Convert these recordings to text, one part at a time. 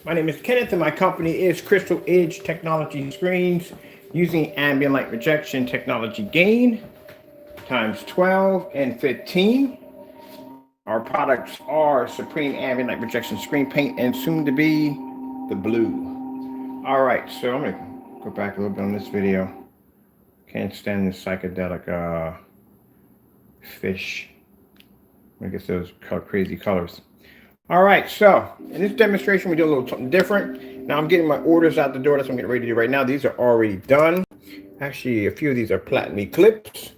My name is Kenneth and my company is Crystal Edge Technology Screens using ambient light rejection technology gain times 12 and 15. Our products are Supreme Ambient Light Rejection Screen Paint and soon to be the blue. All right, so I'm gonna go back a little bit on this video. Can't stand this psychedelic fish. I guess those crazy colors. All right, so in this demonstration, we do a little something different. Now I'm getting my orders out the door. That's what I'm getting ready to do right now. These are already done. Actually, a few of these are platinum eclipse.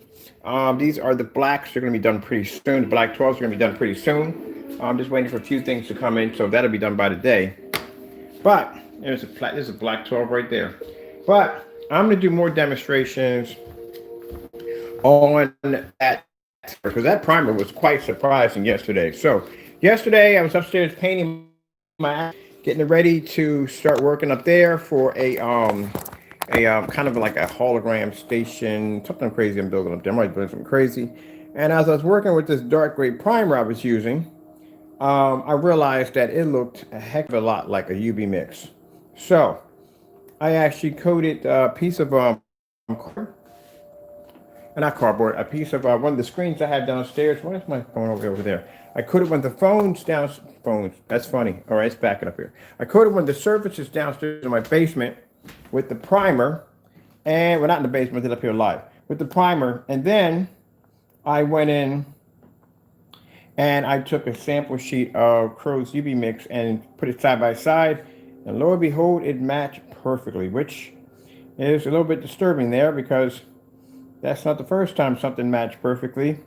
These are the blacks. They're going to be done pretty soon. The black 12s are going to be done pretty soon. I'm just waiting for a few things to come in, so that'll be done by today. But there's a black 12 right there. But I'm going to do more demonstrations on that because that primer was quite surprising yesterday. So yesterday I was upstairs painting my, getting ready to start working up there for a kind of like a hologram station, something crazy I'm building up there. I might build something crazy. And as I was working with this dark gray primer I was using, I realized that it looked a heck of a lot like a UV mix. So I actually coated a piece of not cardboard, a piece of one of the screens I had downstairs. Why is my phone over there? I coated one of the phones. That's funny. All right, it's backing up here. I coated one of the surfaces downstairs in my basement with the primer, and well, not in the basement, it's up here live with the primer. And then I went in and I took a sample sheet of Crow's UV mix and put it side by side, and lo and behold, it matched perfectly, which is a little bit disturbing there because that's not the first time something matched perfectly,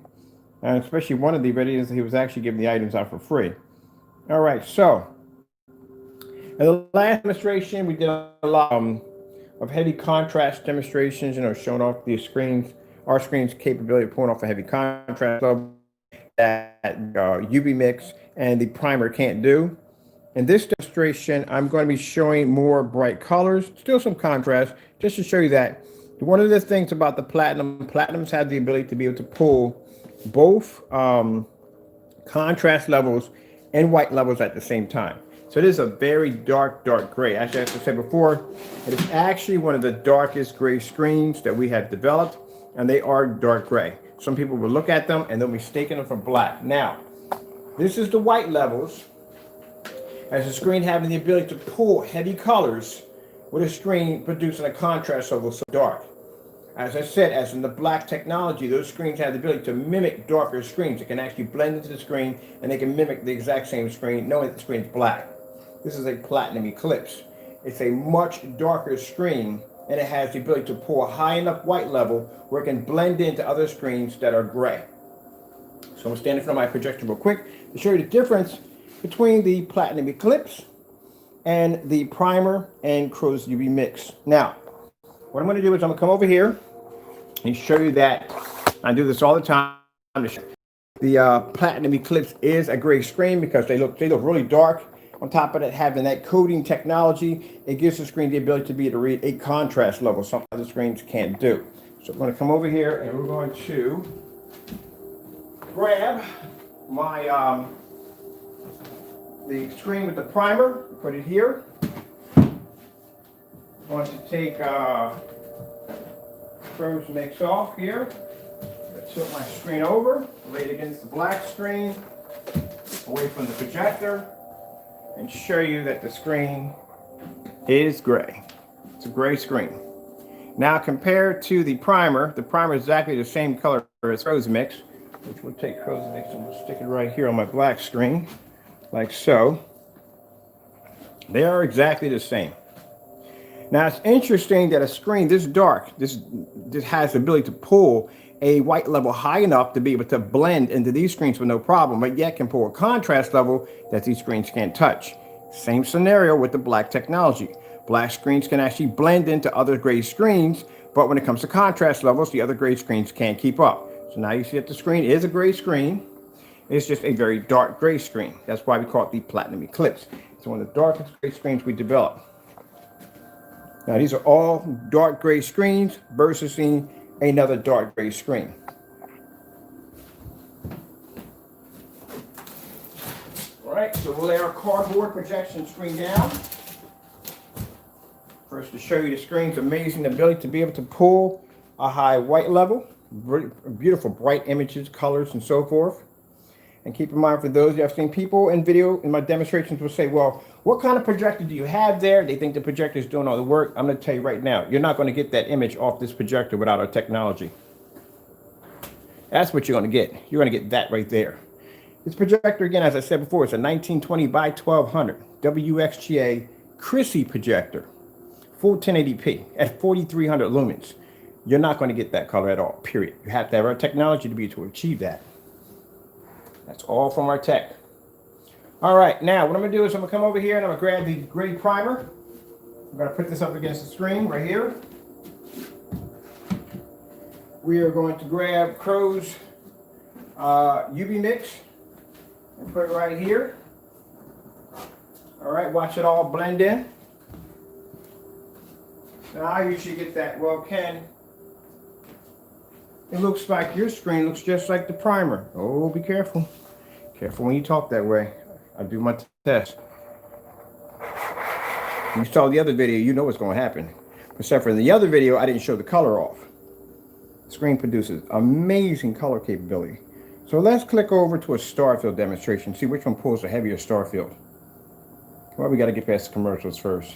and especially one of the videos he was actually giving the items out for free. All right, so in the last demonstration we did a lot of heavy contrast demonstrations, showing off the screens, our screen's capability of pulling off a heavy contrast that UV mix and the primer can't do. In this demonstration, I'm going to be showing more bright colors, still some contrast, just to show you that one of the things about the platinums have the ability to be able to pull both contrast levels and white levels at the same time. So it is a very dark gray. Actually, as I said before, it is actually one of the darkest gray screens that we have developed, and they are dark gray. Some people will look at them and they'll mistake them for black. Now, this is the white levels, as the screen having the ability to pull heavy colors with a screen producing a contrast level so dark. As I said, as in the black technology, those screens have the ability to mimic darker screens. It can actually blend into the screen and they can mimic the exact same screen knowing that the screen's black. This is a platinum eclipse. It's a much darker screen and it has the ability to pull a high enough white level where it can blend into other screens that are gray. So I'm standing in front of my projector real quick to show you the difference between the platinum eclipse and the primer and Crow's UV mix. Now, what I'm going to do is I'm going to come over here and show you that I do this all the time. The platinum eclipse is a gray screen because they look really dark. On top of that, having that coating technology, it gives the screen the ability to be able to read a contrast level, something other screens can't do. So I'm going to come over here and we're going to grab my the screen with the primer, put it here. I'm going to take Crow's mix off here. Tilt my screen over, lay it against the black screen, away from the projector, and show you that the screen is gray. It's a gray screen. Now compared to the primer is exactly the same color as Crow's mix, which will take Crow's mix and we'll stick it right here on my black screen, like so. They are exactly the same. Now it's interesting that a screen this dark, this has the ability to pull a white level high enough to be able to blend into these screens with no problem, but yet can pull a contrast level that these screens can't touch. Same scenario with the black technology. Black screens can actually blend into other gray screens, but when it comes to contrast levels, the other gray screens can't keep up. So now you see that the screen is a gray screen. It's just a very dark gray screen. That's why we call it the platinum eclipse. It's one of the darkest gray screens we developed. Now these are all dark gray screens versus another dark gray screen. All right. right, so we'll lay our cardboard projection screen down. First, to show you the screen's amazing ability to be able to pull a high white level, beautiful bright images, colors, and so forth. And keep in mind, for those that have seen people in video in my demonstrations will say, well, what kind of projector do you have there? They think the projector is doing all the work. I'm going to tell you right now, you're not going to get that image off this projector without our technology. That's what you're going to get. You're going to get that right there. This projector, again, as I said before, it's a 1920 by 1200 WXGA Chrissy projector, full 1080p at 4300 lumens. You're not going to get that color at all, period. You have to have our technology to be able to achieve that. That's all from our tech. All right, now what I'm going to do is I'm going to come over here and I'm going to grab the gray primer. I'm going to put this up against the screen right here. We are going to grab Crow's UV Mix and put it right here. All right, watch it all blend in. Now you should get that. Well, Ken, it looks like your screen looks just like the primer. Oh, be careful. Careful when you talk that way. I do my test. You saw the other video, you know what's going to happen. Except for the other video, I didn't show the color off. The screen produces amazing color capability. So let's click over to a star field demonstration, see which one pulls a heavier star field. Well, we got to get past the commercials first.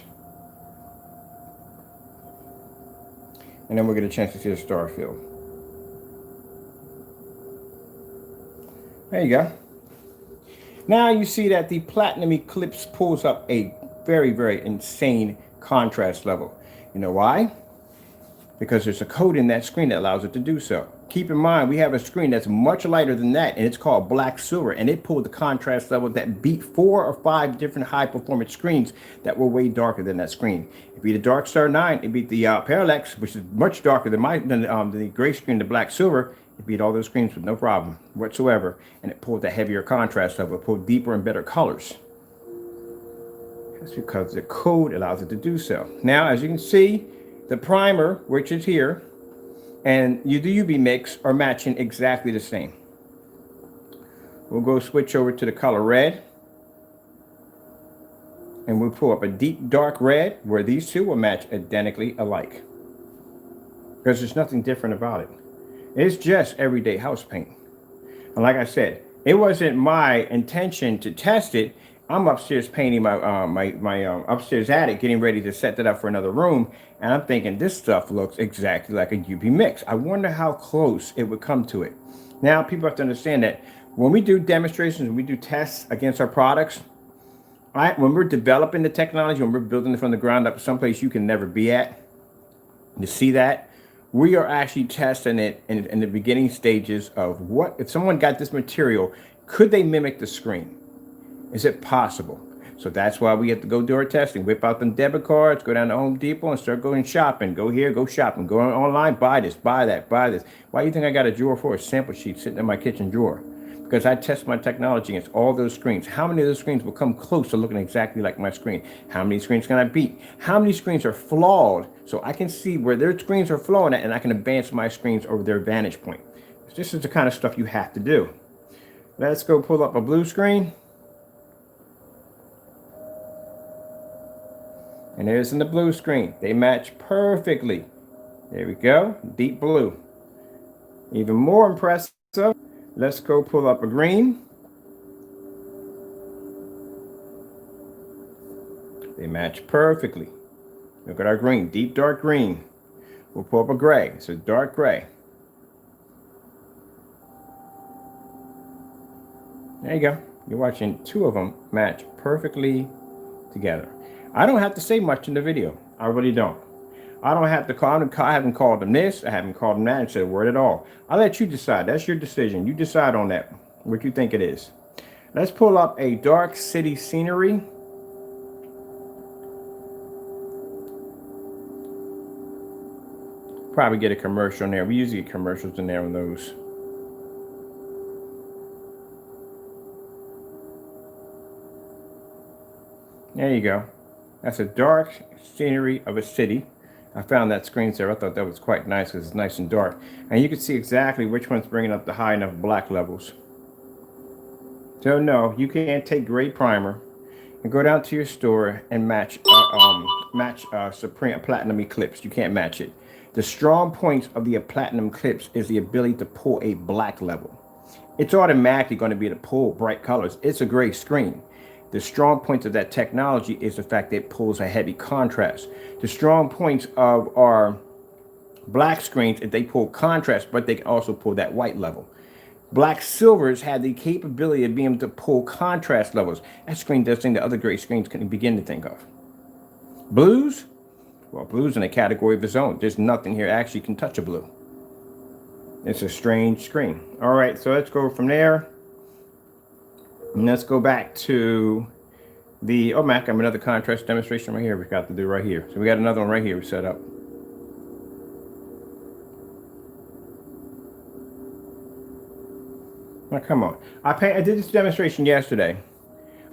And then we'll get a chance to see the star field. There you go. Now you see that the Platinum Eclipse pulls up a very, very insane contrast level. You know why? Because there's a code in that screen that allows it to do so. Keep in mind, we have a screen that's much lighter than that, and it's called Black Silver, and it pulled the contrast level that beat 4 or 5 different high-performance screens that were way darker than that screen. It beat the Dark Star 9, it beat the Parallax, which is much darker than the gray screen, the Black Silver. It beat all those screens with no problem whatsoever, and it pulled the heavier contrast level, it pulled deeper and better colors. That's because the code allows it to do so. Now, as you can see, the primer, which is here, and the UV mix are matching exactly the same. We'll go switch over to the color red, and we'll pull up a deep dark red where these two will match identically alike, because there's nothing different about it. It's just everyday house paint. And like I said, it wasn't my intention to test it. I'm upstairs painting my upstairs attic, getting ready to set that up for another room. And I'm thinking this stuff looks exactly like a UV mix. I wonder how close it would come to it. Now, people have to understand that when we do demonstrations, when we do tests against our products, when we're developing the technology, when we're building it from the ground up, someplace you can never be at, to see that, we are actually testing it in the beginning stages of what, if someone got this material, could they mimic the screen? Is it possible? So that's why we have to go do our testing, whip out them debit cards, go down to Home Depot and start going shopping. Go here, go shopping, go online, buy this, buy that, buy this. Why do you think I got a drawer for a sample sheet sitting in my kitchen drawer? Because I test my technology against all those screens. How many of those screens will come close to looking exactly like my screen? How many screens can I beat? How many screens are flawed so I can see where their screens are flawed at and I can advance my screens over their vantage point? This is the kind of stuff you have to do. Let's go pull up a blue screen. And there's in the blue screen. They match perfectly. There we go, deep blue. Even more impressive. Let's go pull up a green. They match perfectly. Look at our green, deep dark green. We'll pull up a gray. It's a dark gray. There you go. You're watching two of them match perfectly together. I don't have to say much in the video. I really don't. I don't have to call them. I haven't called them this. I haven't called them that and said a word at all. I'll let you decide. That's your decision. You decide on that, what you think it is. Let's pull up a dark city scenery. Probably get a commercial in there. We usually get commercials in there on those. There you go. That's a dark scenery of a city. I found that screensaver. I thought that was quite nice because it's nice and dark. And you can see exactly which one's bringing up the high enough black levels. So no, you can't take gray primer and go down to your store and match Supreme Platinum Eclipse. You can't match it. The strong points of the Platinum Eclipse is the ability to pull a black level. It's automatically going to be to pull bright colors. It's a gray screen. The strong points of that technology is the fact that it pulls a heavy contrast. The strong points of our black screens is they pull contrast, but they can also pull that white level. Black silvers had the capability of being able to pull contrast levels. That screen does things that other gray screens couldn't begin to think of. Blues? Well, blue's in a category of its own. There's nothing here actually can touch a blue. It's a strange screen. All right, so let's go from there. And let's go back to the, oh, Mac, I have another contrast demonstration right here we got to do right here. So we got another one right here we set up. Now, come on. I did this demonstration yesterday.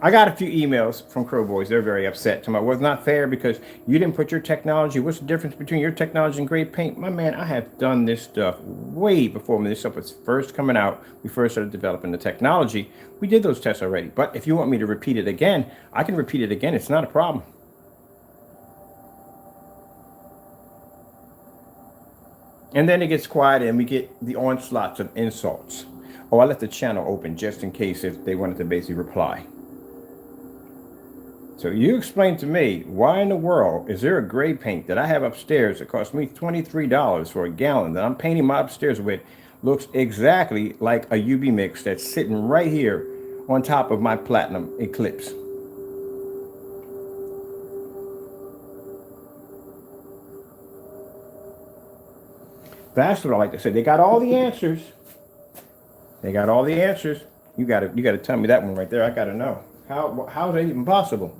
I got a few emails from Crow Boys. They're very upset. To me, it was not fair because you didn't put your technology. What's the difference between your technology and gray paint? My man, I have done this stuff way before when this stuff was first coming out. We first started developing the technology. We did those tests already. But if you want me to repeat it again, I can repeat it again. It's not a problem. And then it gets quiet and we get the onslaughts of insults. Oh, I left the channel open just in case if they wanted to basically reply. So you explain to me, why in the world is there a gray paint that I have upstairs that cost me $23 for a gallon that I'm painting my upstairs with, looks exactly like a UV mix that's sitting right here on top of my Platinum Eclipse? That's what I like to say. They got all the answers. They got all the answers. You gotta tell me that one right there. I gotta know. How is that even possible?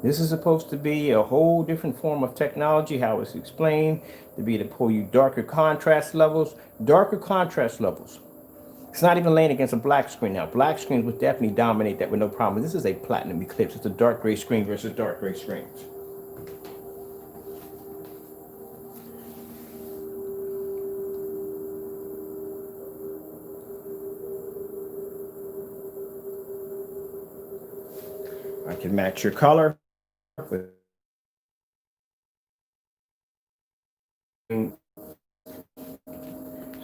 This is supposed to be a whole different form of technology, how it's explained, to be to pull you darker contrast levels. Darker contrast levels. It's not even laying against a black screen now. Black screens would definitely dominate that with no problem. This is a Platinum Eclipse. It's a dark gray screen versus dark gray screens. I can match your color. So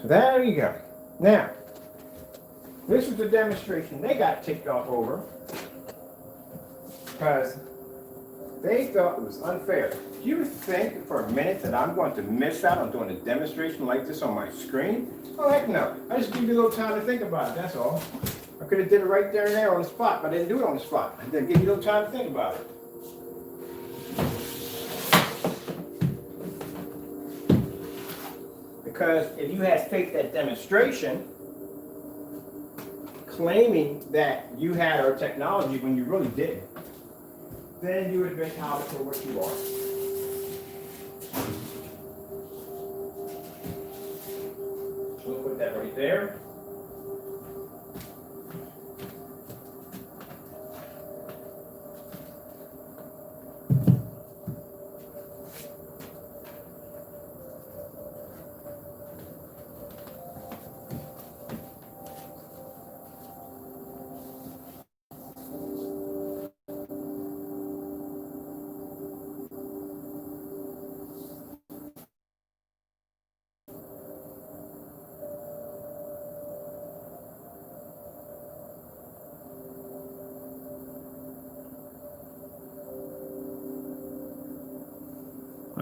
there you go. Now, this was the demonstration they got ticked off over because they thought it was unfair. Do you think for a minute that I'm going to miss out on doing a demonstration like this on my screen? Oh, heck no. I just give you a little time to think about it, that's all. I could have did it right there and there on the spot, but I didn't do it on the spot. I didn't give you a little time to think about it. Because if you had faked that demonstration, claiming that you had our technology when you really didn't, then you would have been held for what you are. We'll put that right there.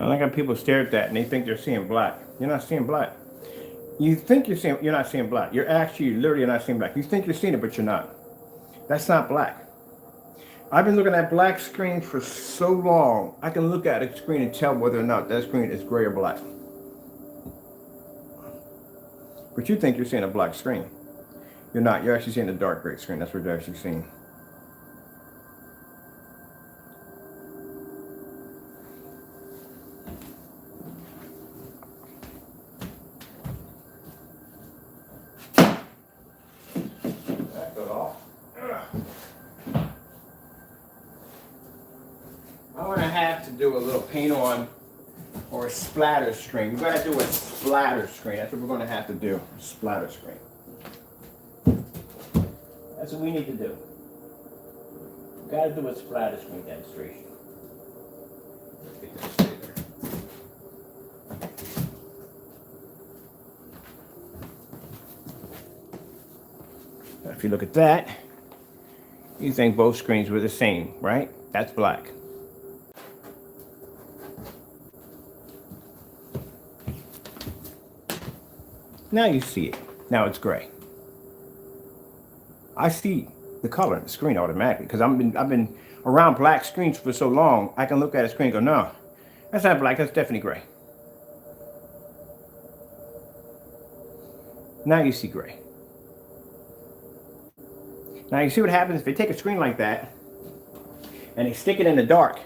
I got people stare at that and they think they're seeing black. You're not seeing black. You think you're not seeing black. You're actually literally not seeing black. You think you're seeing it, but you're not. That's not black. I've been looking at black screens for so long. I can look at a screen and tell whether or not that screen is gray or black. But you think you're seeing a black screen. You're not. You're actually seeing a dark gray screen. That's what you're actually seeing. Do a little paint on or a splatter screen. We're going to do a splatter screen. That's what we're going to have to do. A splatter screen. That's what we need to do. We got to do a splatter screen demonstration. Let's get this bigger. If you look at that, you think both screens were the same, right? That's black. Now you see it. Now it's gray. I see the color in the screen automatically because I've been around black screens for so long. I can look at a screen and go, no, that's not black. That's definitely gray. Now you see gray. Now you see what happens if they take a screen like that and they stick it in the dark.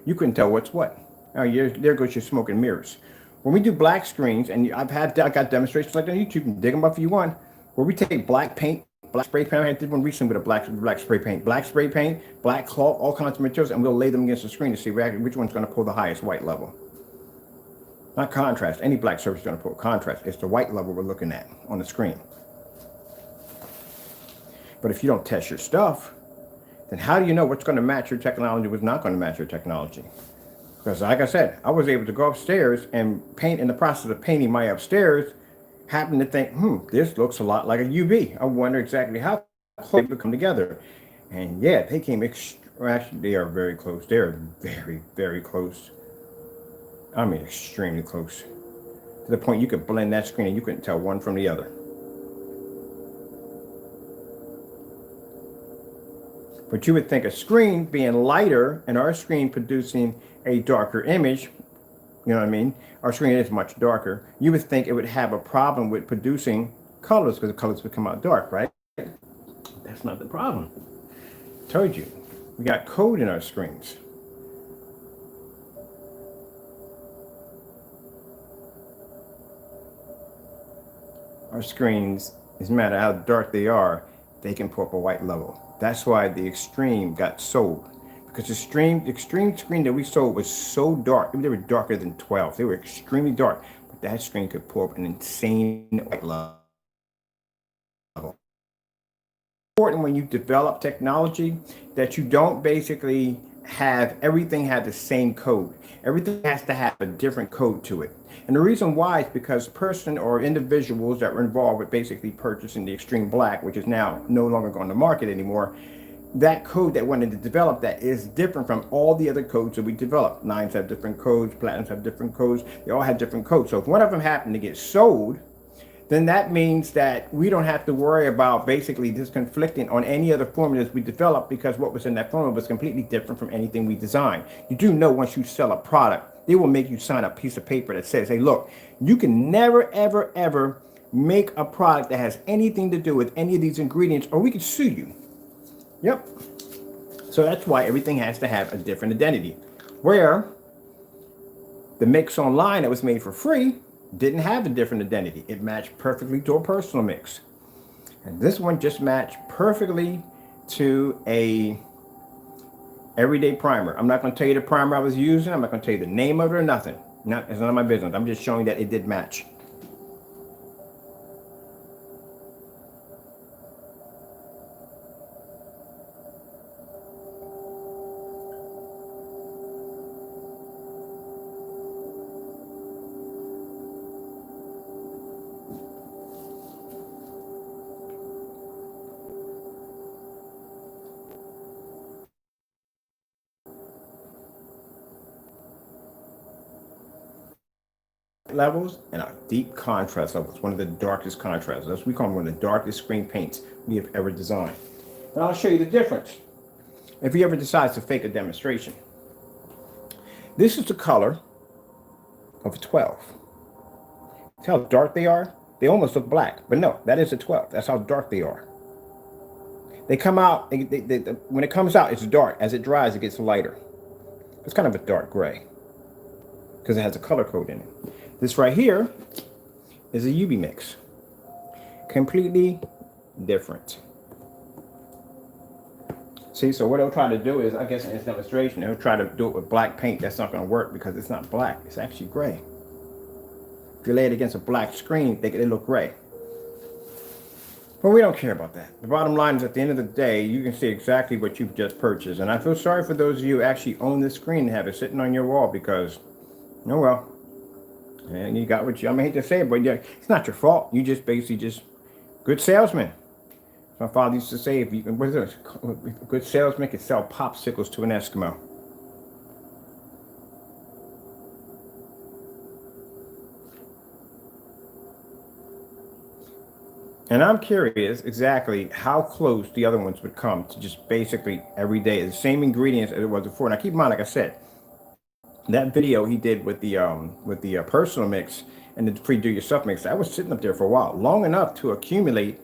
You couldn't tell what's what. Oh, there goes your smoke and mirrors. When we do black screens, and I got demonstrations like that on YouTube, you can dig them up if you want, where we take black paint, black spray paint. I did one recently with a black spray paint, black cloth, all kinds of materials, and we'll lay them against the screen to see which one's going to pull the highest white level. Not contrast. Any black surface is going to pull contrast. It's the white level we're looking at on the screen. But if you don't test your stuff, then how do you know what's going to match your technology, what's not going to match your technology? Because like I said, I was able to go upstairs and paint. In the process of painting my upstairs, happened to think, this looks a lot like a UV. I wonder exactly how close they come together. And yeah, they came, actually, they are very close. They are very, very close. I mean, extremely close. To the point you could blend that screen and you couldn't tell one from the other. But you would think a screen being lighter and our screen producing a darker image, you know what I mean? Our screen is much darker. You would think it would have a problem with producing colors because the colors would come out dark, right? That's not the problem. I told you, we got code in our screens. Our screens, no matter how dark they are, they can pull up a white level. That's why the Extreme got sold. Because the extreme screen that we sold was so dark. They were darker than 12. They were extremely dark. But that screen could pull up an insane white level. Important when you develop technology that you don't basically have everything have the same code. Everything has to have a different code to it. And the reason why is because person or individuals that were involved with basically purchasing the Extreme Black, which is now no longer going to market anymore, that code that wanted to develop that is different from all the other codes that we developed. Nines have different codes, Platinums have different codes, they all have different codes. So if one of them happened to get sold, then that means that we don't have to worry about basically this conflicting on any other formulas we developed because what was in that formula was completely different from anything we designed. You do know once you sell a product, they will make you sign a piece of paper that says, hey, look, you can never, ever, ever make a product that has anything to do with any of these ingredients or we could sue you. Yep. So that's why everything has to have a different identity. Where the mix online that was made for free didn't have a different identity. It matched perfectly to a personal mix. And this one just matched perfectly to a everyday primer. I'm not going to tell you the primer I was using. I'm not going to tell you the name of it or nothing. It's none of my business. I'm just showing that it did match. Levels and our deep contrast levels, one of the darkest contrasts. That's what we call them one of the darkest screen paints we have ever designed. And I'll show you the difference if he ever decides to fake a demonstration. This is the color of a 12. See how dark they are? They almost look black, but no, that is a 12. That's how dark they are. They come out, when it comes out, it's dark. As it dries, it gets lighter. It's kind of a dark gray because it has a color code in it. This right here is a UV mix. Completely different. See, so what they'll try to do is, I guess in this demonstration, they'll try to do it with black paint. That's not going to work because it's not black. It's actually gray. If you lay it against a black screen, they look gray. But we don't care about that. The bottom line is at the end of the day, you can see exactly what you've just purchased. And I feel sorry for those of you who actually own this screen and have it sitting on your wall because, oh well, and you got what you, I hate to say it, but yeah, it's not your fault. You just basically just good salesman. My father used to say, if you, what is this? A good salesman can sell popsicles to an Eskimo. And I'm curious exactly how close the other ones would come to just basically every day, the same ingredients as it was before. Now keep in mind, like I said, that video he did with the personal mix and the free do-yourself mix, that was sitting up there for a while, long enough to accumulate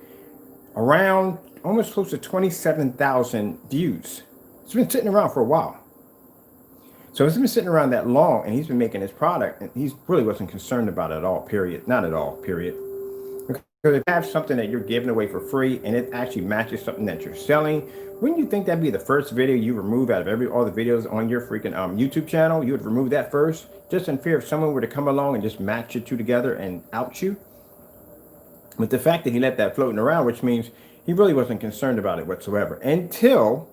around almost close to 27,000 views. It's been sitting around for a while. So it's been sitting around that long, and he's been making his product, and he really wasn't concerned about it at all, period. Not at all, period. Because if you have something that you're giving away for free and it actually matches something that you're selling, wouldn't you think that'd be the first video you remove out of all the videos on your freaking YouTube channel? You would remove that first, just in fear if someone were to come along and just match the two together and out you. But the fact that he let that floating around, which means he really wasn't concerned about it whatsoever, until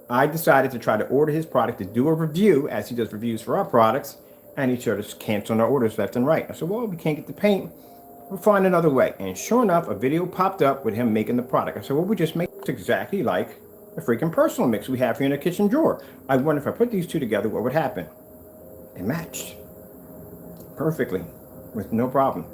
I decided to try to order his product to do a review, as he does reviews for our products, and he started canceling our orders left and right. I said, well, we can't get the paint. We'll find another way. And sure enough, a video popped up with him making the product. I said, well, we just make it exactly like the freaking personal mix we have here in the kitchen drawer. I wonder if I put these two together, what would happen? It matched perfectly with no problem.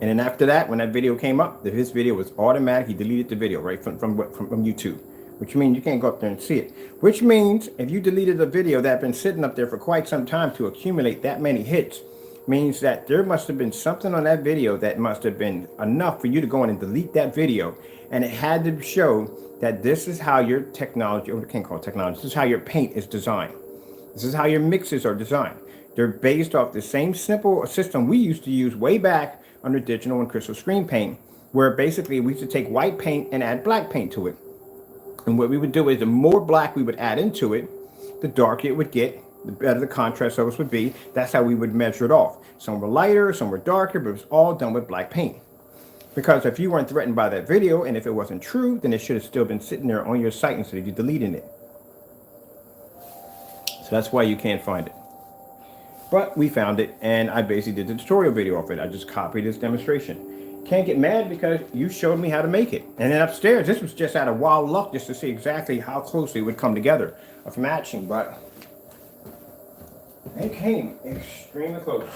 And then after that, when that video came up, his video was automatic. He deleted the video right from YouTube, which means you can't go up there and see it. Which means if you deleted a video that had been sitting up there for quite some time to accumulate that many hits, means that there must have been something on that video that must have been enough for you to go in and delete that video. And it had to show that this is how your technology, or we can't call it technology, this is how your paint is designed. This is how your mixes are designed. They're based off the same simple system we used to use way back under digital and crystal screen paint, where basically we used to take white paint and add black paint to it. And what we would do is the more black we would add into it, the darker it would get, the better the contrast levels would be. That's how we would measure it off. Some were lighter, some were darker, but it was all done with black paint. Because if you weren't threatened by that video, and if it wasn't true, then it should have still been sitting there on your site instead of you deleting it. So that's why you can't find it. But we found it, and I basically did the tutorial video of it. I just copied this demonstration. Can't get mad because you showed me how to make it. And then upstairs, this was just out of wild luck just to see exactly how closely it would come together of matching, but it came extremely close.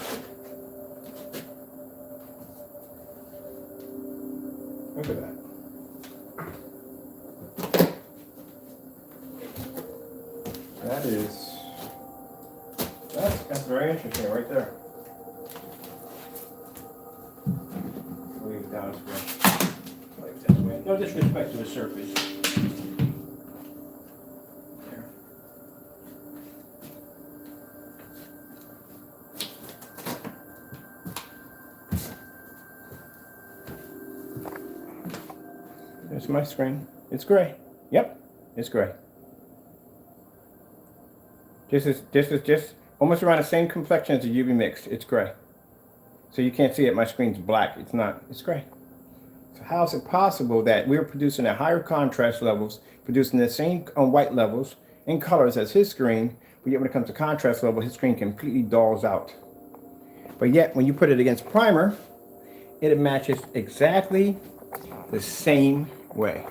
Look at that. That's very interesting right there. Leave it down this way. No disrespect to the surface. There. There's my screen. It's gray. Yep, it's gray. This is just almost around the same complexion as the UV mix. It's gray. So you can't see it. My screen's black. It's not. It's gray. So how is it possible that we're producing at higher contrast levels, producing the same white levels and colors as his screen, but yet when it comes to contrast level, his screen completely dulls out. But yet when you put it against primer, it matches exactly the same way.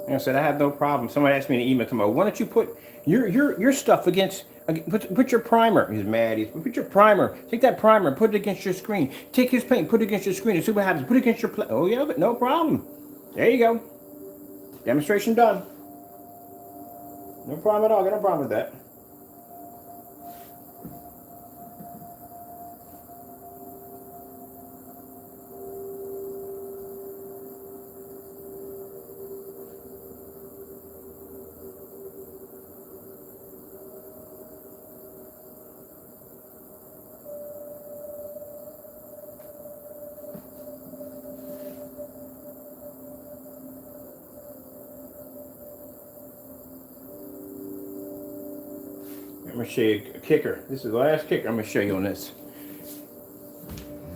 And I said, I have no problem. Somebody asked me in an email tomorrow, why don't you put your stuff against Put your primer. He's mad. Put your primer. Take that primer and put it against your screen. Take his paint, put it against your screen, and see what happens. Put it against your plate. Oh yeah, but no problem. There you go. Demonstration done. No problem at all. Got no problem with that. I'm going to show you a kicker. This is the last kicker I'm going to show you on this.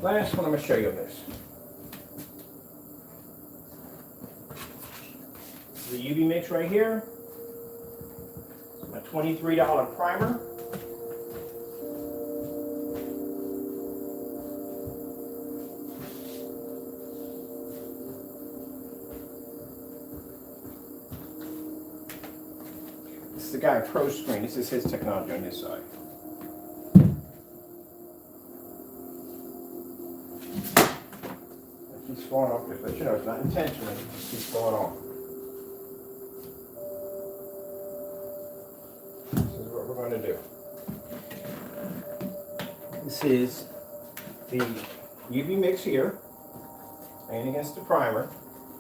Last one I'm going to show you on this. The UV mix right here. My $23 primer. This is the guy Pro Screen. This is his technology on this side. It keeps falling off, just let you know it's not intentional. It just keeps falling off. This is what we're going to do. This is the UV mix here, laying against the primer.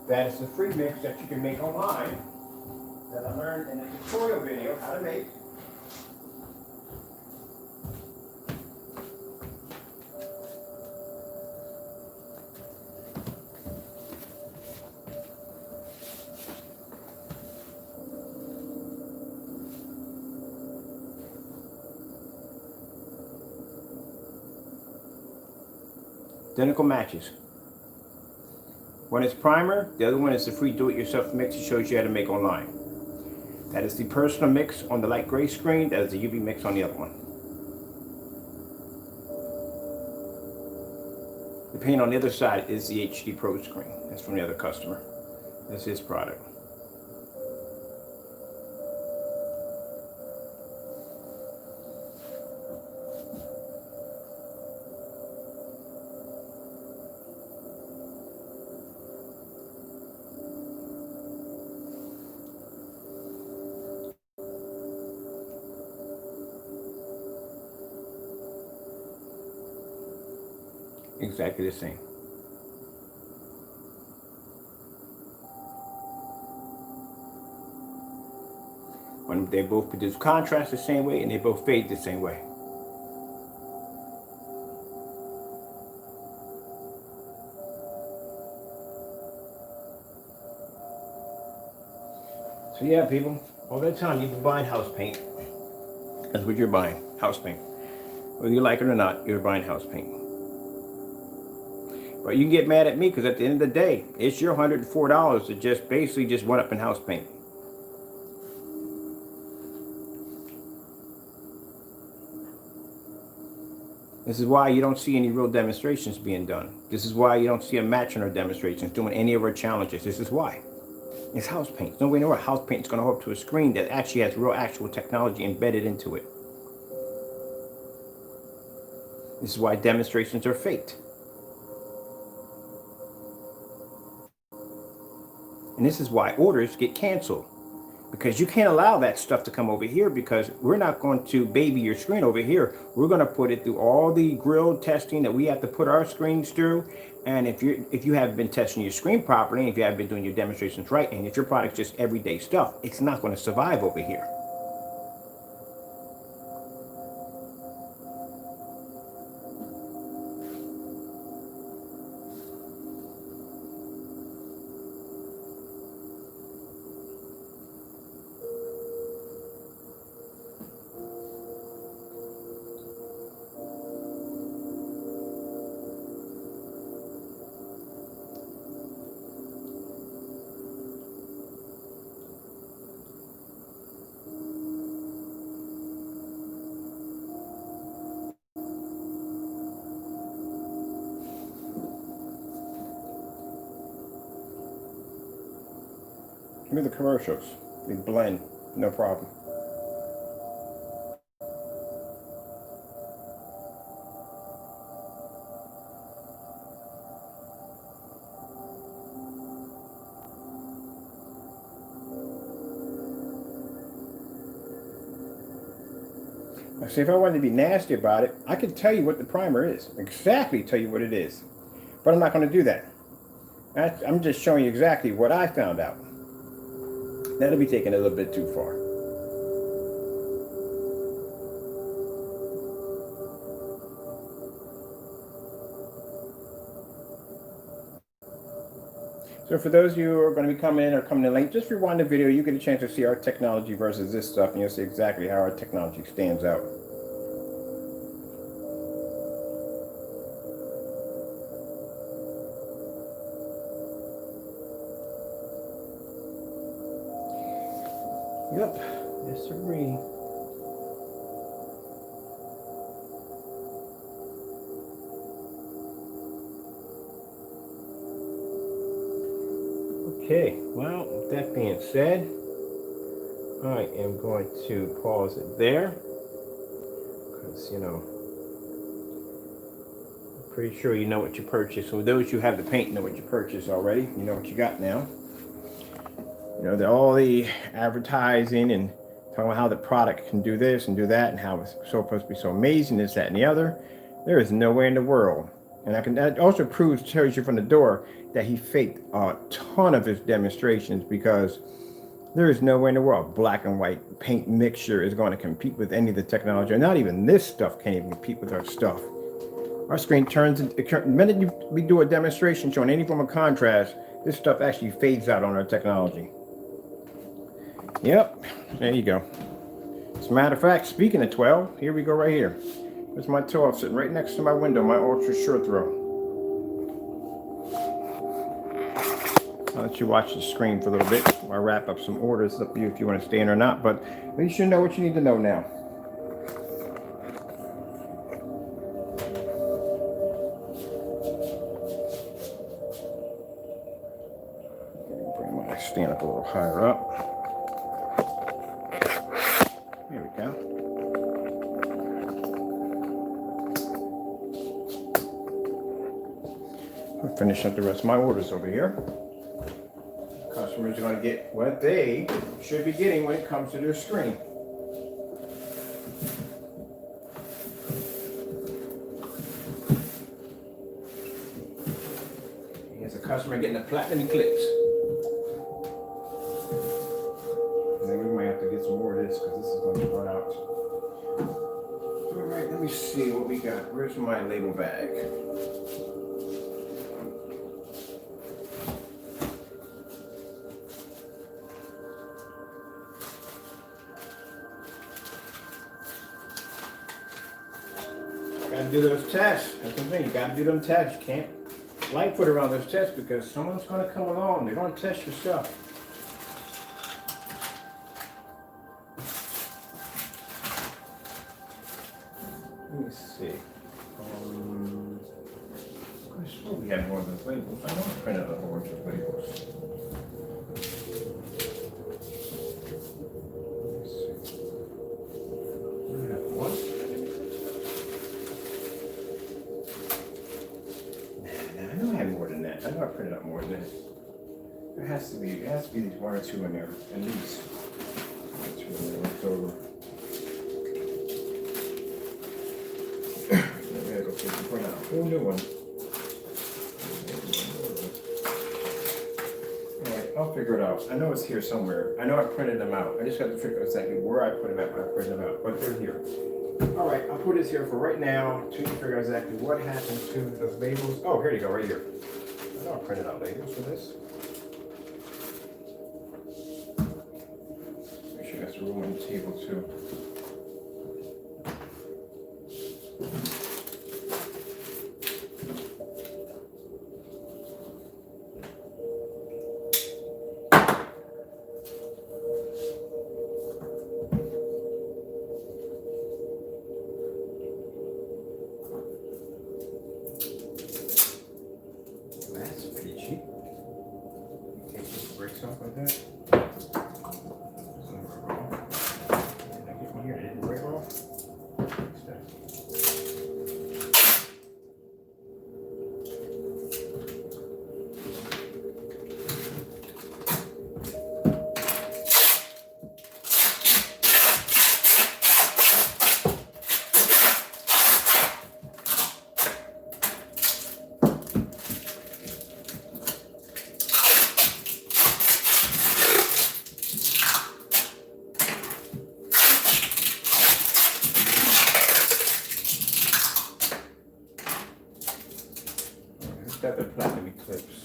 That is the free mix that you can make online that I learned in a tutorial video how to make. Identical matches. One is primer, the other one is the free do-it-yourself mix. It shows you how to make online. That is the personal mix on the light gray screen. That is the UV mix on the other one. The paint on the other side is the HD Pro screen. That's from the other customer. That's his product. Exactly the same. When they both produce contrast the same way and they both fade the same way. So yeah, people, all that time you've been buying house paint. That's what you're buying, house paint. Whether you like it or not, you're buying house paint. But you can get mad at me because at the end of the day, it's your $104 to just basically just went up in house paint. This is why you don't see any real demonstrations being done. This is why you don't see a match in our demonstrations doing any of our challenges. This is why. It's house paint. Nobody knows house paint is going to hook up to a screen that actually has real actual technology embedded into it. This is why demonstrations are faked. And this is why orders get canceled. Because you can't allow that stuff to come over here because we're not going to baby your screen over here. We're going to put it through all the grill testing that we have to put our screens through. And if you have been testing your screen properly, and if you have been doing your demonstrations right, and if your product's just everyday stuff, it's not going to survive over here. Give me the commercials. They blend, no problem. I say if I wanted to be nasty about it, I could tell you what the primer is. Exactly tell you what it is. But I'm not going to do that. I'm just showing you exactly what I found out. That'll be taken a little bit too far. So for those of you who are going to be coming in or coming in late, just rewind the video. You get a chance to see our technology versus this stuff, and you'll see exactly how our technology stands out. Yep, yes, agree. Okay, well, with that being said, I am going to pause it there because, you know, I'm pretty sure you know what you purchased. So those who have the paint know what you purchased already. You know what you got now. You know, all the advertising and talking about how the product can do this and do that and how it's supposed to be so amazing, this, that, and the other. There is no way in the world. And that also tells you from the door that he faked a ton of his demonstrations, because there is no way in the world black and white paint mixture is going to compete with any of the technology. Or not even this stuff can't even compete with our stuff. Our screen turns, the minute we do a demonstration showing any form of contrast, this stuff actually fades out on our technology. Yep, there you go. As a matter of fact, speaking of 12, here we go right here. There's my 12 sitting right next to my window, my ultra short throw. I'll let you watch the screen for a little bit while I wrap up some orders. It's up to you if you want to stay in or not, but at least you know what you need to know now. Bring my stand up a little higher up. Here we go. I'll finish up the rest of my orders over here. Customers are going to get what they should be getting when it comes to their screen. Here's a customer getting a platinum eclipse. And then we might have to get some more of this because this is going to run out. So, all right, let me see what we got. Where's my label bag? Gotta do those tests. That's the thing. You gotta do them tests. You can't light foot around those tests because someone's gonna come along. They're gonna test your stuff. Let me see. I swear we had more of those labels. I know I printed a whole bunch of labels. Let's see. I have one. I know I had more than that. I know I printed up more than this. It has to be these one or two in there, at least. One or two in there left over. We gotta go print out a whole new one. Alright, I'll figure it out. I know it's here somewhere. I know I printed them out. I just got to figure out exactly where I put them at when I printed them out. But they're here. Alright, I'll put this here for right now to figure out exactly what happened to those labels. Oh, here you go, right here. I know I printed out labels for this. Make sure that's room on the table too. That's pretty cheap. Take these bricks off like that. Can I get one here? Instead of platinum eclipse.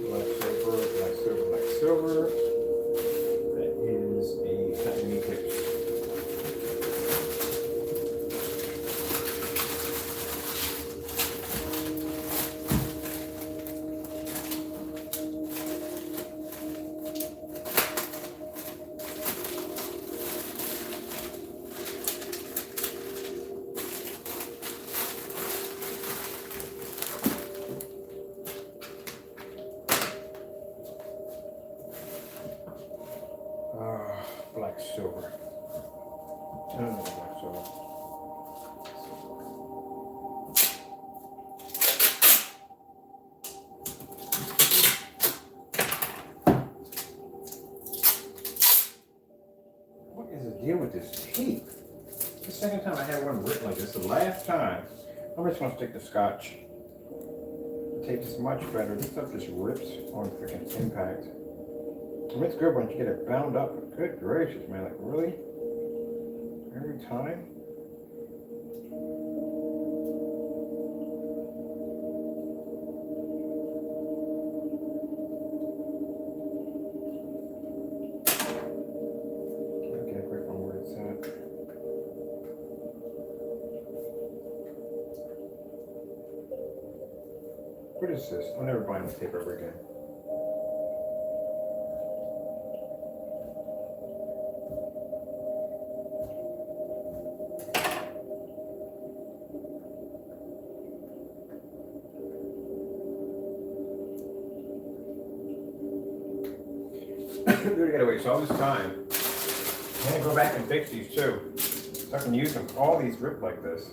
Black silver, black silver, black silver. That is a platinum eclipse. Black silver. I don't know black silver. What is the deal with this tape? The second time I had one ripped like this. The last time. I'm just gonna stick the scotch. The tape is much better. This stuff just rips on freaking impact. And it's good once you get it bound up. Good gracious, man. Like, really? Every time? Okay, quick on where it's at. What is this? I'll never buy this tape ever again. We gotta waste all this time. I'm gonna go back and fix these too. So I can use them. All these rip like this.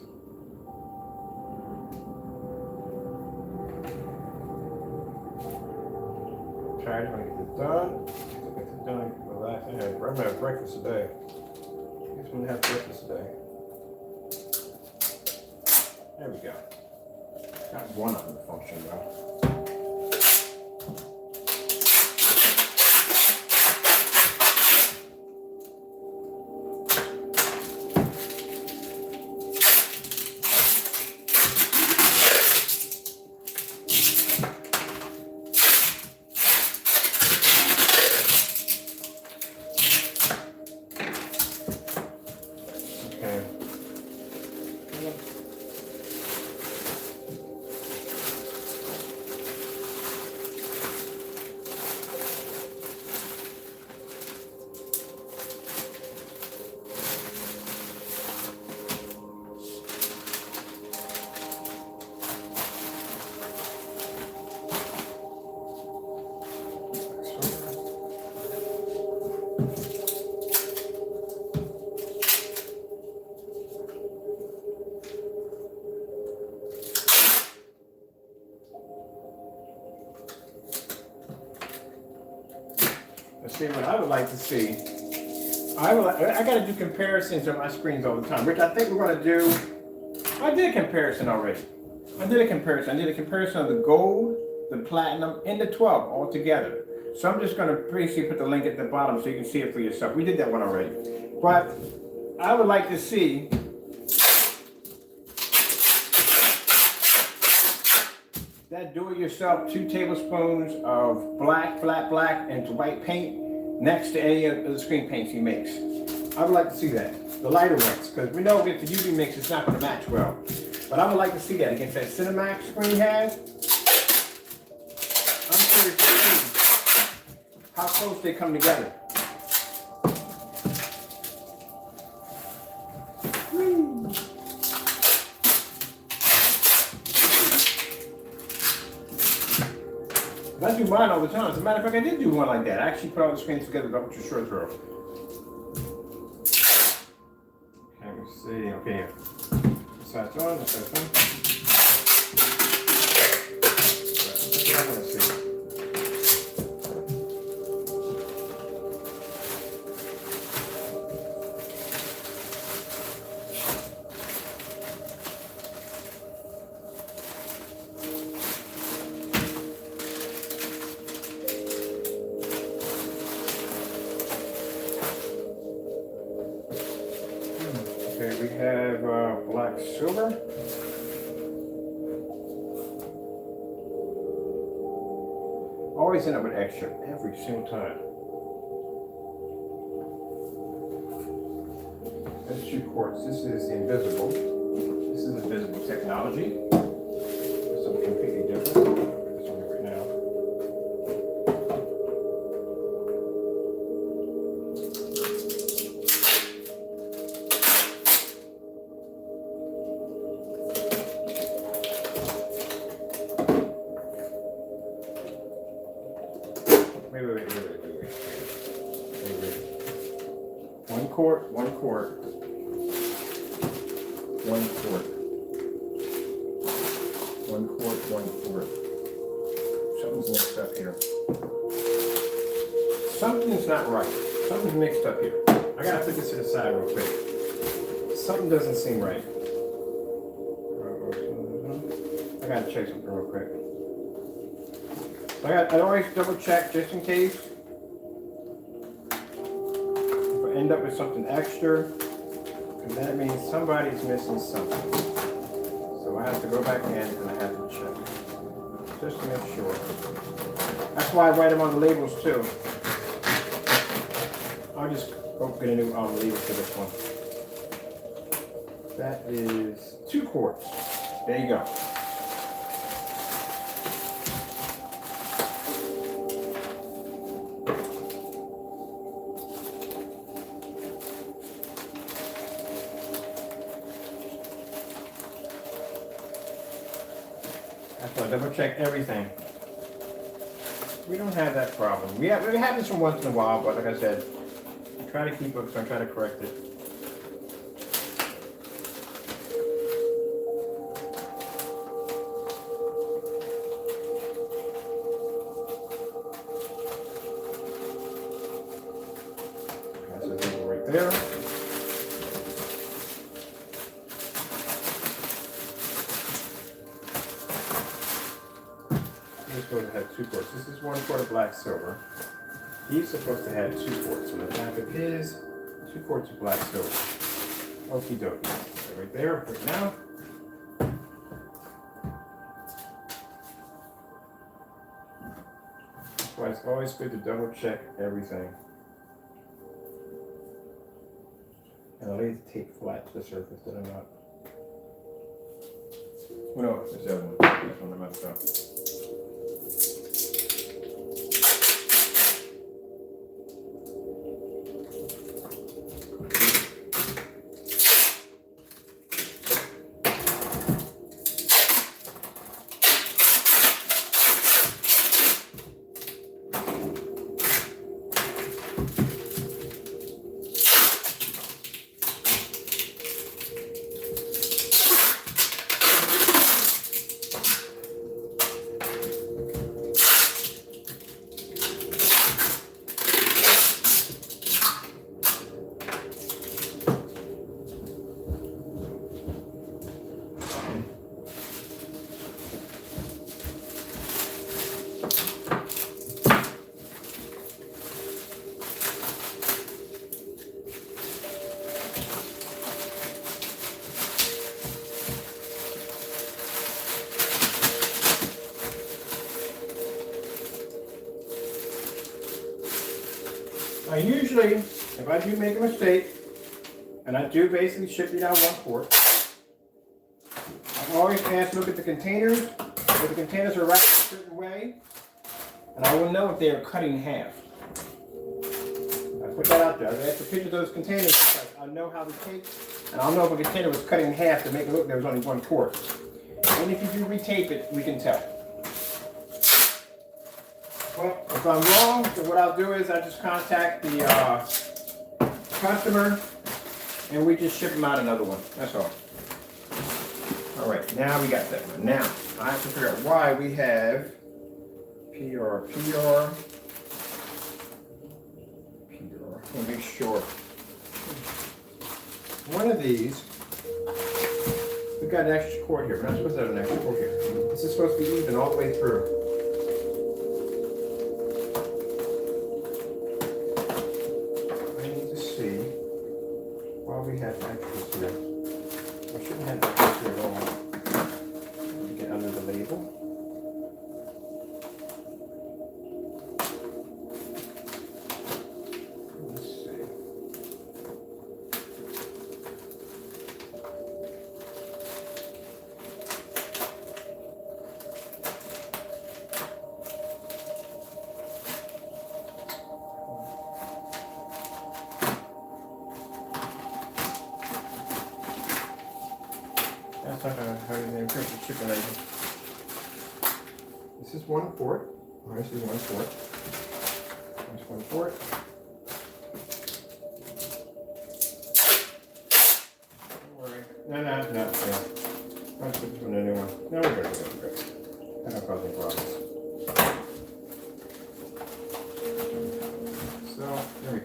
Trying to get this done. Get this done. Relax. I'm gonna have breakfast today. I guess I'm gonna have breakfast today. There we go. Got one of them to function though. Let's see what I would like to see. I got to do comparisons on my screens all the time, which I think we're going to do. I did a comparison already. I did a comparison of the gold, the platinum, and the 12 all together. So I'm just going to basically put the link at the bottom so you can see it for yourself. We did that one already. But I would like to see that do-it-yourself 2 tablespoons of black, flat black, and white paint next to any of the screen paints he makes. I would like to see that. The lighter ones, because we know if the UV mix is not going to match well. But I would like to see that against that Cinemax screen he has. I'm curious to see how close they come together. I do mine all the time. As a matter of fact, I did do one like that. I actually put all the screens together with Ultra Short Throw. Okay, let me see. Okay, this side's on, this side's on. I want to see. Okay, we have black silver. always end up with extra every single time. That's 2 quarts. This is invisible. This is invisible technology. This is something completely different. Put this on here right now. Wait. 1 quart, 1 quart. 1 quart. 1 quart, 1 quart. Something's mixed up here. Something's not right. Something's mixed up here. I gotta put this to the side real quick. Something doesn't seem right. I gotta check something real quick. I always double check just in case. If I end up with something extra, and that means somebody's missing something. So I have to go back in and I have to check. Just to make sure. That's why I write them on the labels too. I'll just go get a new label for this one. That is 2 quarts. There you go. So double check everything. We don't have that problem. We have this from once in a while, but like I said, I try to keep up, so I try to correct it. That's a label right there. This supposed to have 2 quarts. This is 1 quart of black silver. He's supposed to have 2 quarts. So the back of his 2 quarts of black silver. Okie dokie. So right there, right now. That's why it's always good to double check everything. And I'll leave the tape flat to the surface that I'm not. Oh no, it's this other one. This one I messed up. Now usually, if I do make a mistake, and I do basically ship you down 1 quart, I always ask to look at the containers. If the containers are wrapped a certain way, and I will know if they are cut in half. I put that out there. I ask for pictures of those containers because I know how to take, and I'll know if a container was cut in half to make it look there was only 1 quart. And if you do retape it, we can tell. Well, if I'm wrong, then what I'll do is I just contact the customer and we just ship them out another one. That's all. All right, now we got that one. Now, I have to figure out why we have PR. Let me make sure. One of these, we've got an extra quart here. We're not supposed to have an extra quart here. This is supposed to be even all the way through. We have extras here. I shouldn't have extras here at all. Get under the label. how do you name it? Chicken label. This is 1 quart. Oh, this is 1 quart. That's 1 quart. Don't worry. No. Let's put this one in a new one. No, we're good. I don't cause any problems. So, there we go.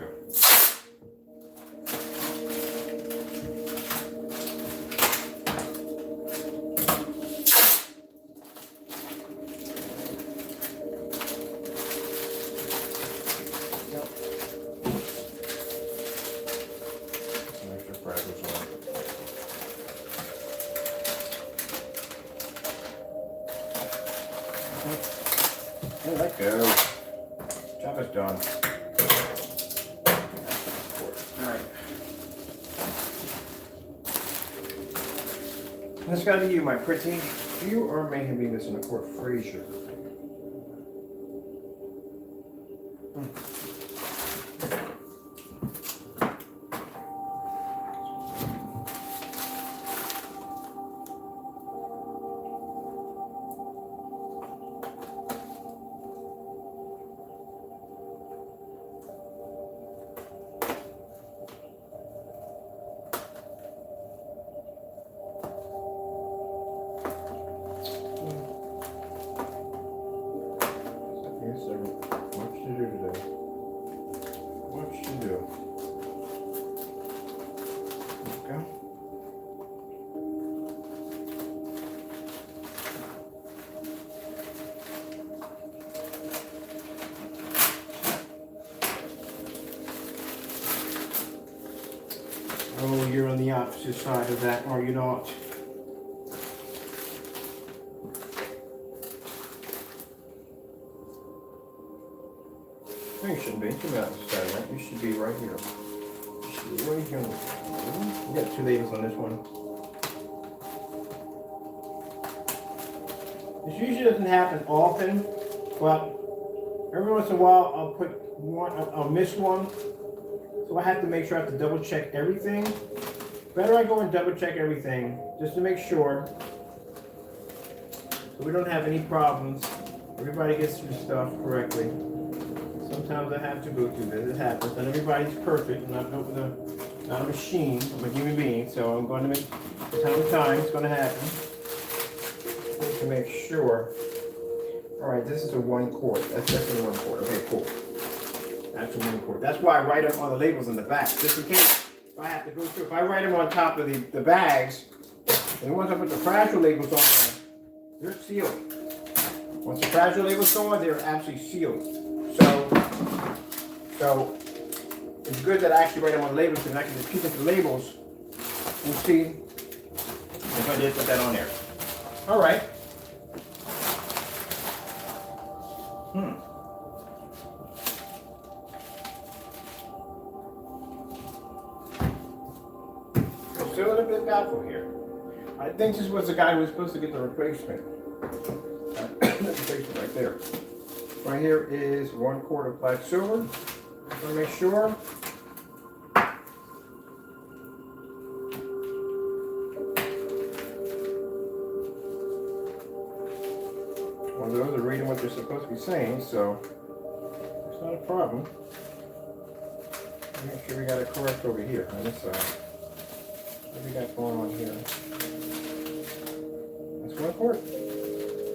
There we go. Job is done. Alright. This gotta be you, my pretty. You or may have been missing a quart Fraser. Oh, you're on the opposite side of that, are you not? No, you shouldn't be. You should be on this side, right? You should be right here. You should be right here. We got 2 labels on this one. This usually doesn't happen often, but every once in a while I'll put one, I'll miss one. So I have to make sure I have to double check everything. Better I go and double check everything just to make sure so we don't have any problems. Everybody gets through stuff correctly. Sometimes I have to go through this. It happens. Not everybody's perfect. I'm not a machine. I'm a human being. So I'm going to make time to time. It's going to happen. Just to make sure. All right, this is a 1 quart. That's definitely 1 quart. Okay, cool. That's a 1 quart. That's why I write them on the labels in the back, just in case if I have to go through. If I write them on top of the bags, and once I put the fragile labels on there, they're sealed. Once the fragile labels go on, they're actually sealed. So it's good that I actually write them on labels, because I can just peek at the labels and see if I did put that on there. All right. Still a little bit doubtful here. I think this was the guy who was supposed to get the replacement. The replacement right there. Right here is 1 quart of black silver. I'm going to make sure. Well, those are reading what they're supposed to be saying, so it's not a problem. Make sure we got it correct over here on this side. What do we got going on here? That's 1 quart.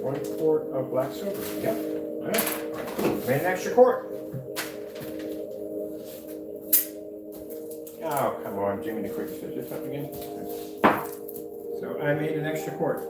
1 quart of black silver. Yep. All right. Made an extra quart. Oh, come on, Jimmy the Cricket says this up again. So I made an extra quart.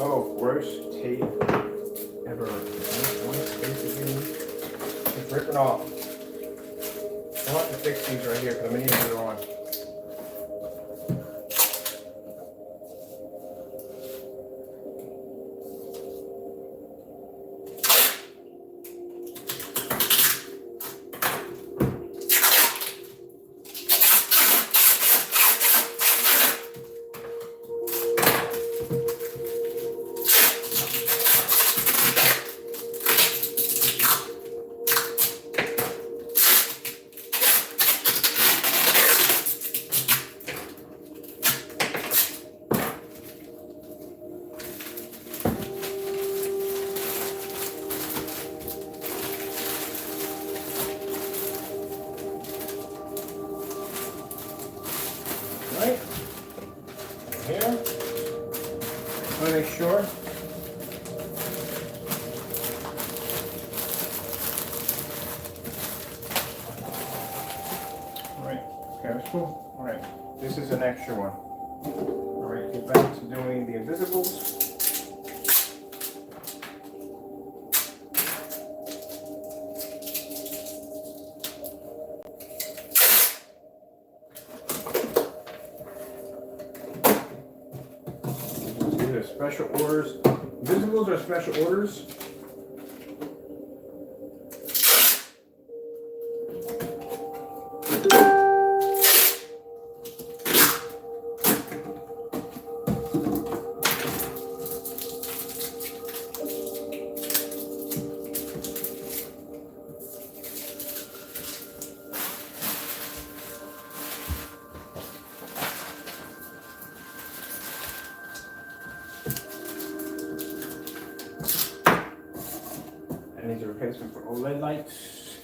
Oh, worst tape ever. One space again. Just rip it off. I want to fix these right here because I'm going to need them later on. that's cool. All right, this is an extra one. All right, get back to doing the invisibles. These are special orders. Invisibles are special orders. And these are replacement for OLED lights.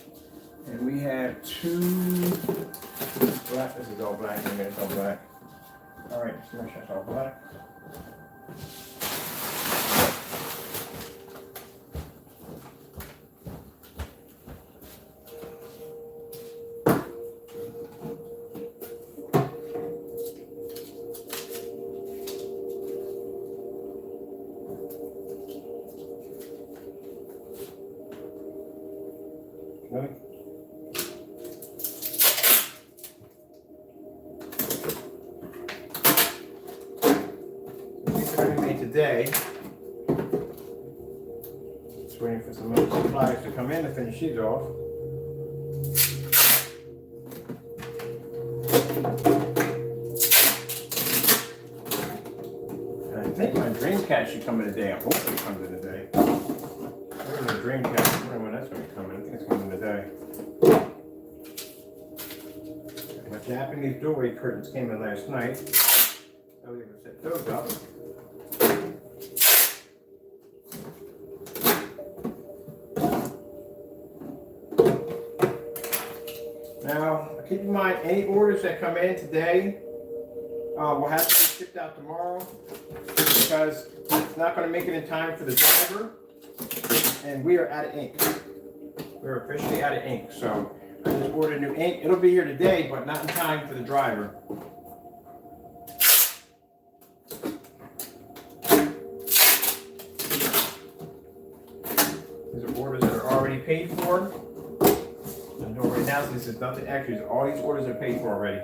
And we have two black. This is all black. It's all black. All right, so make sure it's all black. Really? These are going to be made today. Just waiting for some more supplies to come in to finish these off. And I think my Dreamcast should come in today. I'm hoping it comes in today. Where's the Dreamcast? I don't know when that's going to come in. I think it's coming today. My Japanese doorway curtains came in last night. I was able to set those up. Now, keep in mind, any orders that come in today will have to be shipped out tomorrow because it's not going to make it in time for the driver. And we are out of ink. We're officially out of ink. So I just ordered new ink. It'll be here today, but not in time for the driver. These are orders that are already paid for. I know right now this is nothing extra. All these orders are paid for already.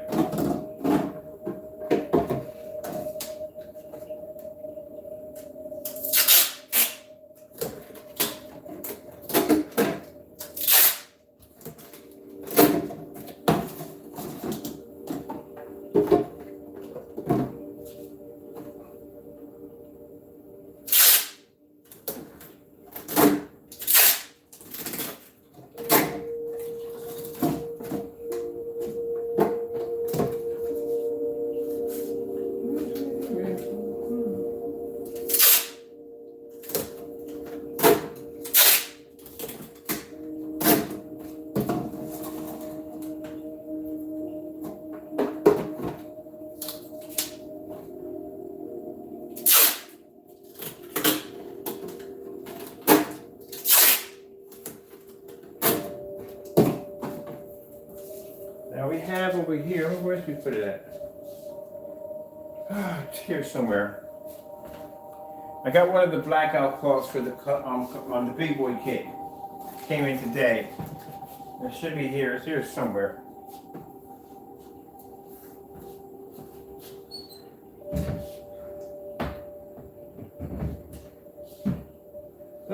Now we have over here, where's we put it at? It's here somewhere. I got one of the blackout cloths for the on the big boy kit. Came in today. It should be here. It's here somewhere.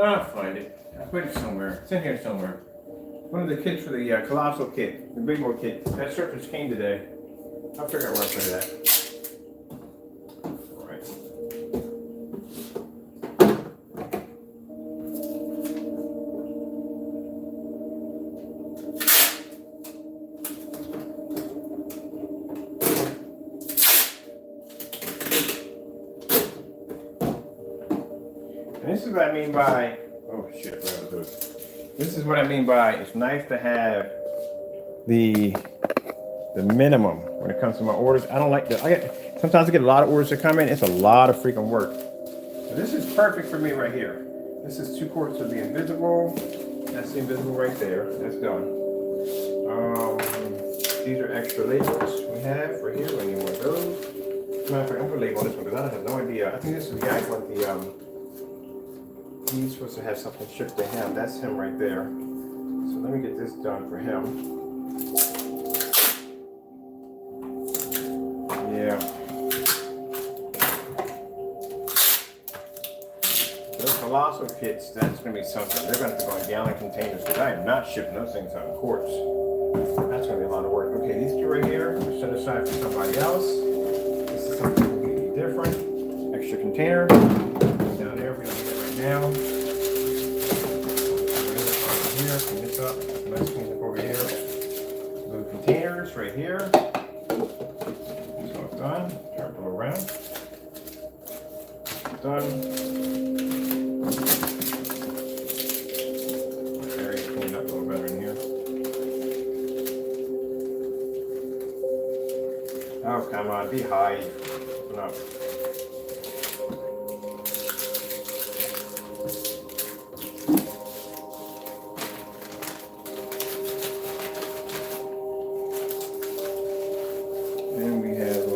I'll find it. I put it somewhere. It's in here somewhere. One of the kits for the Colossal kit, the big boy kit. That surface came today. I'll figure out where I put it at. All right. And this is what I mean by, oh shit, what I was doing. This is what I mean by it's nice to have the minimum when it comes to my orders. I don't like that. Sometimes I get a lot of orders that come in. It's a lot of freaking work. So this is perfect for me right here. This is 2 quarts of the invisible. That's the invisible right there. That's done. These are extra labels we have for here. We need one of those. Matter of fact, I'm gonna label this one because I have no idea. I think this is the guy who want the he's supposed to have something shipped to him. That's him right there. So let me get this done for him. Yeah. Those colossal kits, that's gonna be something. They're gonna have to go in gallon containers because I am not shipping those things out in quarts. That's gonna be a lot of work. Okay, these two right here are set aside for somebody else. This is something completely different. Extra container. Down there, we don't need it right now. Here, clean this up. Nice clean up over here. Blue containers right here. So it's done. Turn it around. Done. Very cleaned up a little better in here. Oh, come on, be high. No. And we have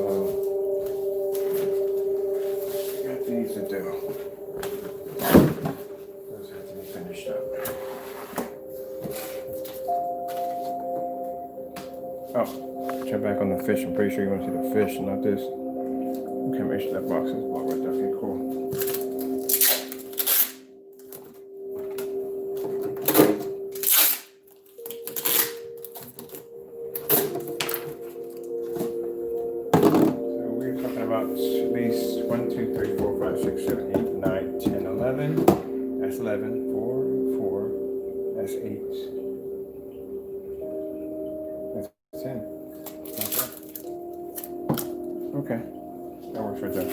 got these to do. Those have to be finished up. Oh, check back on the fish. I'm pretty sure you want to see the fish, not this. Okay, make sure that box is blocked right there. Okay, cool. So we're talking about at least 1, 2, 3, 4, 5, 6, 7, 8, 9, 10, 11. That's 11. 4, 4. That's 8. That's 10. Okay, that works right there.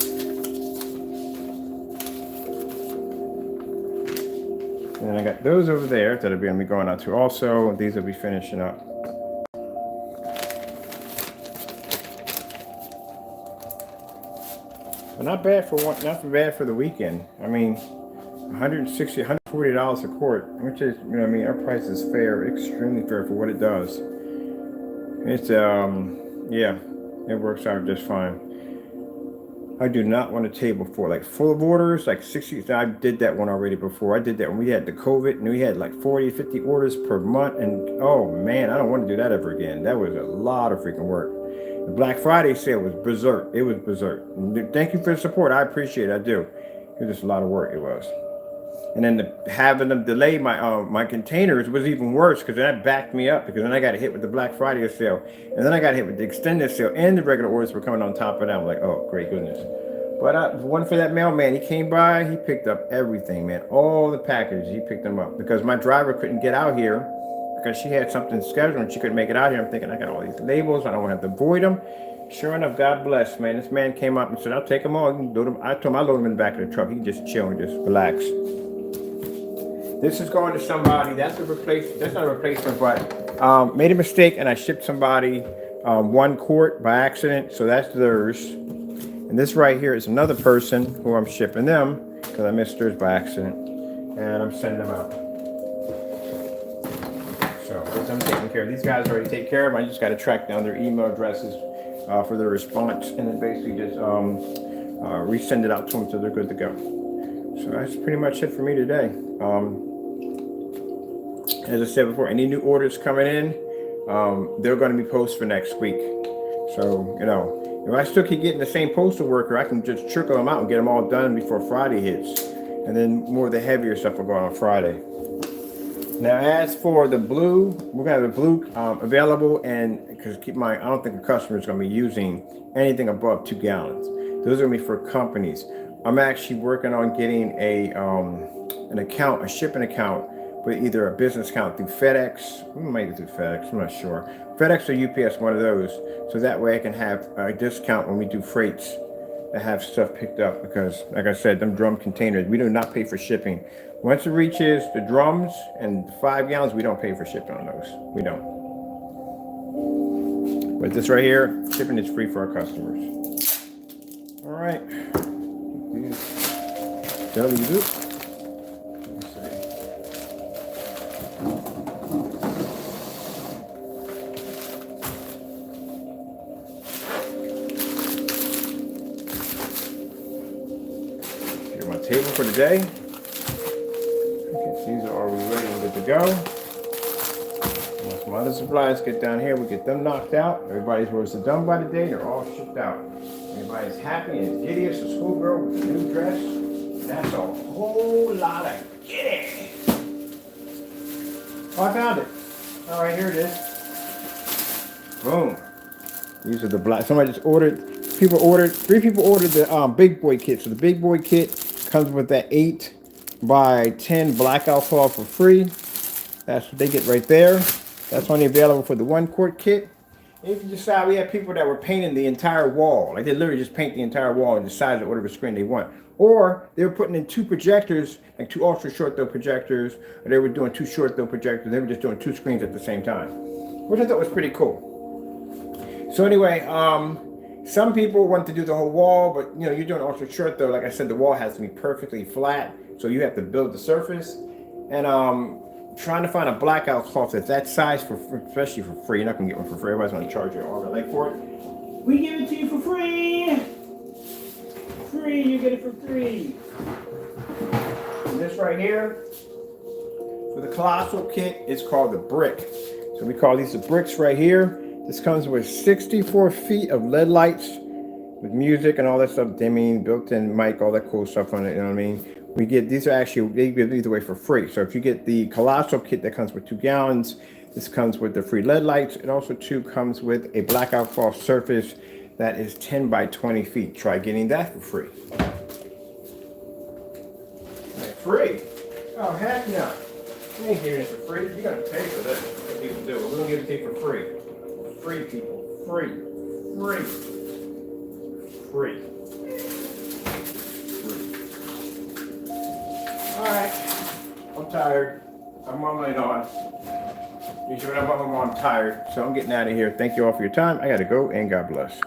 And then I got those over there that'll be going to be going out to also. These will be finishing up. But not bad for one, not bad for the weekend. I mean, $160, $140 a quart, which is, you know, I mean, our price is fair, extremely fair for what it does. It's yeah. It works out just fine. I do not want a table for like full of orders, like 60. I did that one already before. I did that when we had the COVID and we had like 40, 50 orders per month. And oh man, I don't want to do that ever again. That was a lot of freaking work. The Black Friday sale was berserk. It was berserk. Thank you for the support. I appreciate it. I do. It was just a lot of work. It was. And then having them delay my containers was even worse because that backed me up because then I got hit with the Black Friday sale. And then I got hit with the extended sale and the regular orders were coming on top of that. I'm like, oh, great goodness. But one for that mailman, he came by, he picked up everything, man. All the packages, he picked them up because my driver couldn't get out here because she had something scheduled and she couldn't make it out here. I'm thinking, I got all these labels. I don't want to have to void them. Sure enough, God bless, man. This man came up and said, I'll take them all. You can load them. I told him I'll load them in the back of the truck. He can just chill and just relax. This is going to somebody. That's a replacement. That's not a replacement, but made a mistake and I shipped somebody 1 quart by accident. So that's theirs. And this right here is another person who I'm shipping them because I missed theirs by accident. And I'm sending them out. So I'm taking care of. These guys already take care of them. I just got to track down their email addresses for their response and then basically just resend it out to them so they're good to go. So that's pretty much it for me today. As I said before, any new orders coming in, they're going to be posted for next week. So, you know, if I still keep getting the same postal worker, I can just trickle them out and get them all done before Friday hits. And then more of the heavier stuff will go on Friday. Now, as for the blue, we're going to have the blue available. And because keep in mind, I don't think a customer is going to be using anything above 2 gallons. Those are going to be for companies. I'm actually working on getting an account, a shipping account, with either a business account through FedEx. We might do FedEx, I'm not sure. FedEx or UPS, one of those. So that way I can have a discount when we do freights to have stuff picked up because, like I said, them drum containers, we do not pay for shipping. Once it reaches the drums and 5 gallons, we don't pay for shipping on those. We don't. But this right here, shipping is free for our customers. All right. W. for the day. Okay, these are already ready and good to go. Once some other supplies get down here, we get them knocked out. Everybody's works are done by the day. They're all shipped out. Everybody's happy and giddy as a schoolgirl with a new dress. That's a whole lot of giddy. Oh, I found it. All right, here it is. Boom. These are the black. Somebody just ordered. 3 people ordered the big boy kit. So the big boy kit comes with that 8x10 blackout cloth for free. That's what they get right there. That's only available for the 1 quart kit. If you decide, we have people that were painting the entire wall. Like they literally just paint the entire wall and decide to order the screen they want. Or they were putting in 2 projectors, like 2 ultra short throw projectors, or they were doing 2 short throw projectors. They were just doing 2 screens at the same time, which I thought was pretty cool. So anyway, some people want to do the whole wall, but you know, you're doing ultra short throw. Like I said, the wall has to be perfectly flat, so you have to build the surface. And trying to find a blackout cloth that's that size especially for free. You're not gonna get one for free. Everybody's gonna charge you an arm and leg for it. We give it to you for free. Free, you get it for free. And this right here, for the colossal kit, is called the brick. So we call these the bricks right here. This comes with 64 feet of LED lights with music and all that stuff, dimming, built-in mic, all that cool stuff on it, you know what I mean? We get, these are actually, they give these away for free. So if you get the colossal kit that comes with 2 gallons, this comes with the free LED lights. It also too comes with a blackout cloth surface that is 10 by 20 feet. Try getting that for free. Free? Oh, heck no. You ain't giving it for free. You're going to pay for this. That's what people do. We're going to give it to you for free. Free, people. Free. Free. Free. Alright. I'm tired. I'm mumbling on. Usually when I'm mumbling on, I'm tired. So I'm getting out of here. Thank you all for your time. I got to go, and God bless.